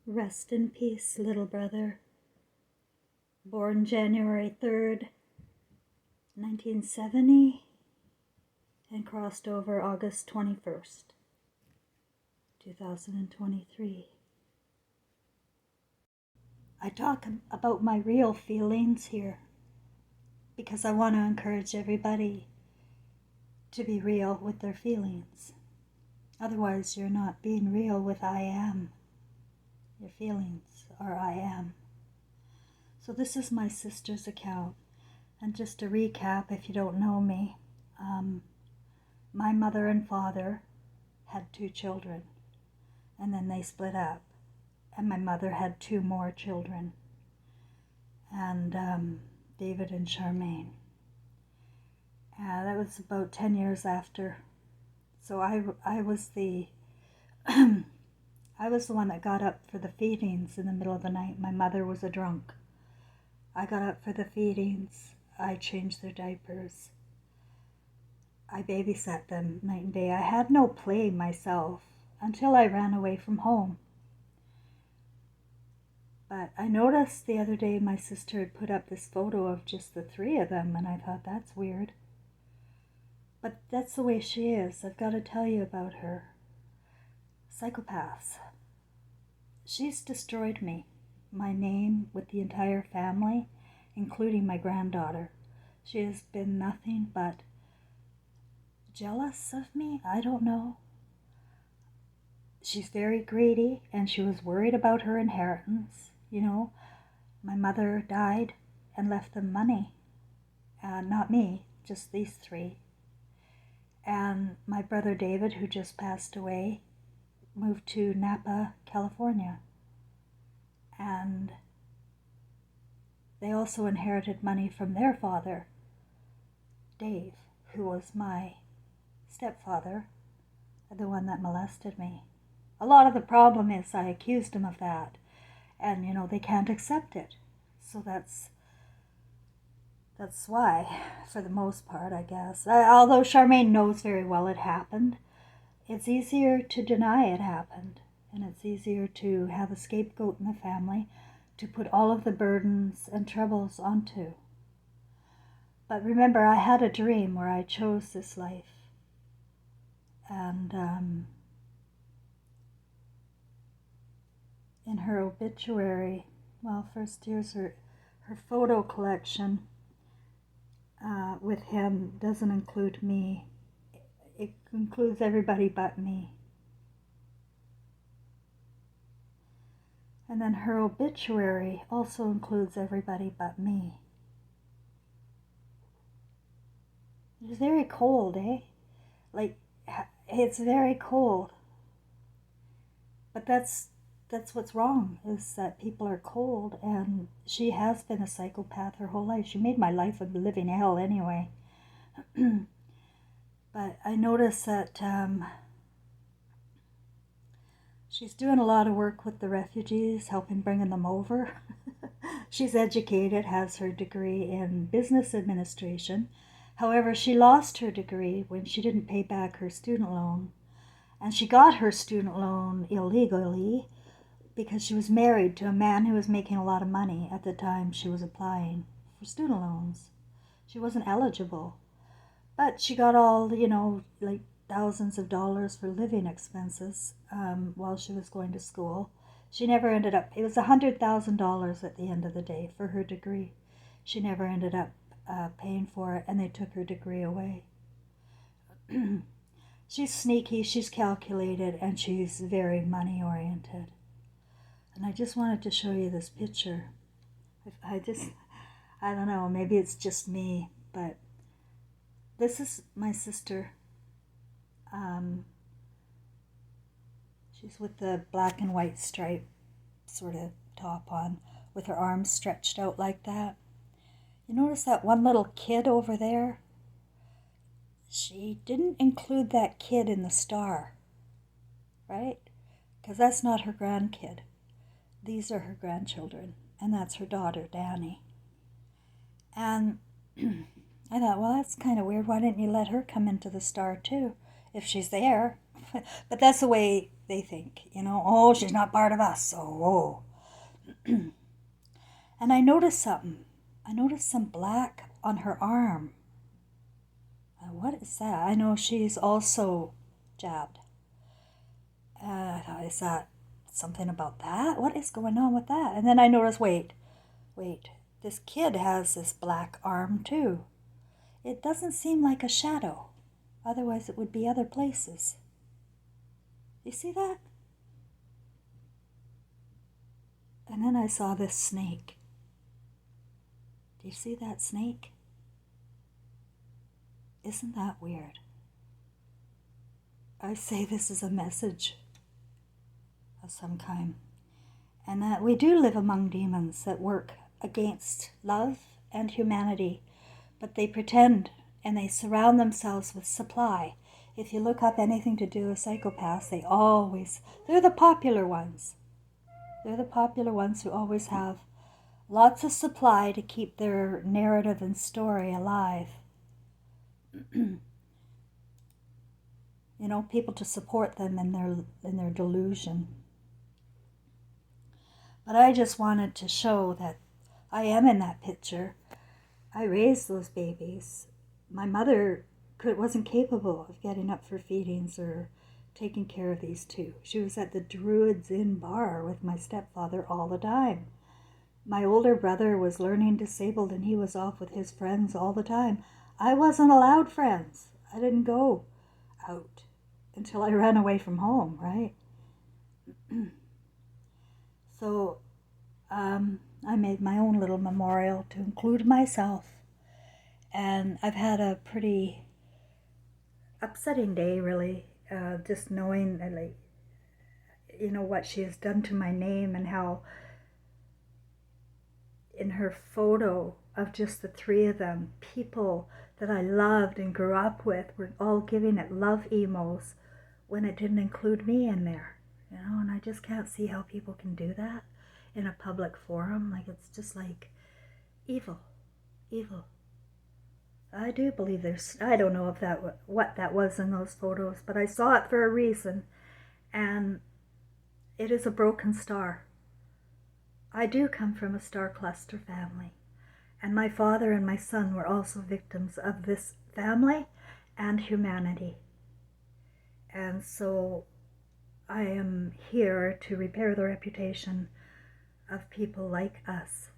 Rest in peace, little brother. Born January 3rd, 1970, and crossed over August 21st, 2023. I talk about my real feelings here because I want to encourage everybody to be real with their feelings. Otherwise, you're not being real with I am. Your feelings are I am. So this is my sister's account. And just to recap, if you don't know me, my mother and father had 2 children, and then they split up. And my mother had 2 more children, and David and Charmaine. That was about 10 years after. So I was the I was the one that got up for the feedings in the middle of the night. My mother was a drunk. I got up for the feedings. I changed their diapers. I babysat them night and day. I had no play myself until I ran away from home. But I noticed the other day my sister had put up this photo of just the 3 of them, and I thought, that's weird. But that's the way she is. I've got to tell you about her. Psychopaths. She's destroyed me, my name with the entire family, including my granddaughter. She has been nothing but jealous of me. I don't know. She's very greedy, and she was worried about her inheritance. You know, my mother died and left them money. Not me, just these 3. And my brother David, who just passed away, moved to Napa, California. And they also inherited money from their father, Dave, who was my stepfather, the one that molested me. A lot of the problem is I accused him of that, and they can't accept it. So that's why, for the most part, I guess. Although Charmaine knows very well it happened, it's easier to deny it happened, and it's easier to have a scapegoat in the family to put all of the burdens and troubles onto. But remember, I had a dream where I chose this life, and in her obituary, well, first here's her photo collection with him. Doesn't include me. It includes everybody but me. And then her obituary also includes everybody but me. It's very cold, eh? Like, it's very cold. But that's what's wrong, is that people are cold, and she has been a psychopath her whole life. She made my life a living hell anyway. But I noticed that she's doing a lot of work with the refugees, helping bringing them over. She's educated, has her degree in business administration. However, she lost her degree when she didn't pay back her student loan. And she got her student loan illegally because she was married to a man who was making a lot of money at the time she was applying for student loans. She wasn't eligible. But she got all, like thousands of dollars for living expenses while she was going to school. She never ended up, it was $100,000 at the end of the day for her degree. She never ended up paying for it, and they took her degree away. She's sneaky, she's calculated, and she's very money oriented. And I just wanted to show you this picture. I don't know, maybe it's just me, but this is my sister. She's with the black and white stripe sort of top on, with her arms stretched out like that. You notice that one little kid over there? She didn't include that kid in the star, right? Because that's not her grandkid. These are her grandchildren, and that's her daughter, Danny. And I thought, well, that's kind of weird. Why didn't you let her come into the star too, if she's there? But that's the way they think, oh, she's not part of us. Oh. And I noticed something. I noticed some black on her arm. What is that? I know she's also jabbed. Is that something about that? What is going on with that? And then I noticed, wait, this kid has this black arm too. It doesn't seem like a shadow. Otherwise it would be other places. You see that? And then I saw this snake. Do you see that snake? Isn't that weird? I say this is a message of some kind. And that we do live among demons that work against love and humanity, but they pretend and they surround themselves with supply. If you look up anything to do with psychopaths, they're the popular ones. They're the popular ones who always have lots of supply to keep their narrative and story alive. People to support them in their delusion. But I just wanted to show that I am in that picture. I raised those babies. My mother wasn't capable of getting up for feedings or taking care of these two. She was at the Druids Inn bar with my stepfather all the time. My older brother was learning disabled and he was off with his friends all the time. I wasn't allowed friends. I didn't go out until I ran away from home, right? So I made my own little memorial to include myself. And I've had a pretty upsetting day, really, just knowing what she has done to my name, and how in her photo of just the three of them, people that I loved and grew up with were all giving it love emos when it didn't include me in there. And I just can't see how people can do that in a public forum. It's just evil. I do believe I don't know what that was in those photos, but I saw it for a reason, and it is a broken star. I do come from a star cluster family, and my father and my son were also victims of this family and humanity. And so I am here to repair the reputation of people like us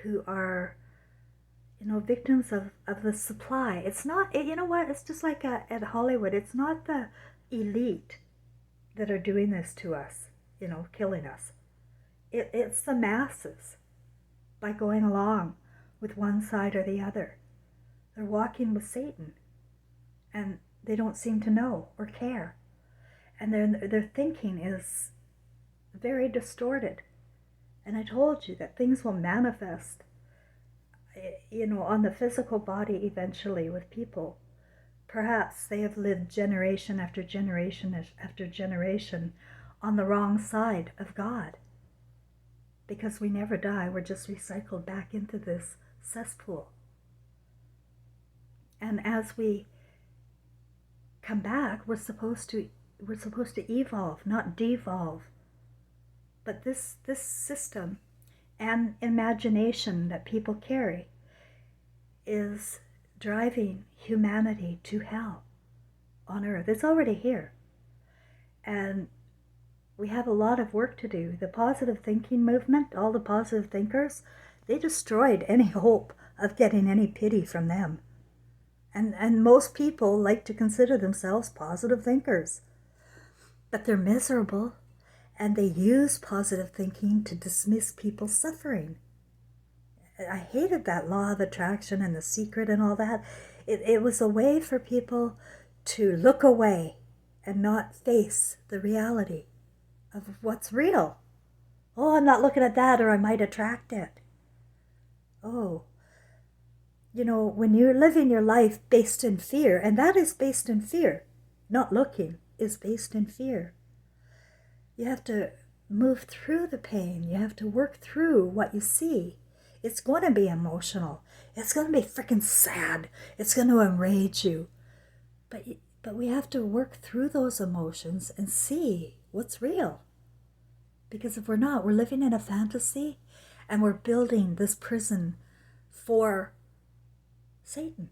who are, victims of the supply. It's not, it's just like at Hollywood. It's not the elite that are doing this to us, killing us. It's the masses by going along with one side or the other. They're walking with Satan, and they don't seem to know or care. And their thinking is very distorted. And I told you that things will manifest, on the physical body eventually with people. Perhaps they have lived generation after generation after generation on the wrong side of God. Because we never die, we're just recycled back into this cesspool. And as we come back, we're supposed to evolve, not devolve. But this system and imagination that people carry is driving humanity to hell on earth. It's already here. And we have a lot of work to do. The positive thinking movement, all the positive thinkers, they destroyed any hope of getting any pity from them. And most people like to consider themselves positive thinkers. But they're miserable, and they use positive thinking to dismiss people's suffering. I hated that law of attraction and The Secret and all that. It was a way for people to look away and not face the reality of what's real. Oh, I'm not looking at that, or I might attract it. Oh, when you're living your life based in fear, and that is based in fear, not looking is based in fear. You have to move through the pain. You have to work through what you see. It's going to be emotional. It's going to be freaking sad. It's going to enrage you. But But we have to work through those emotions and see what's real. Because if we're not, we're living in a fantasy and we're building this prison for Satan.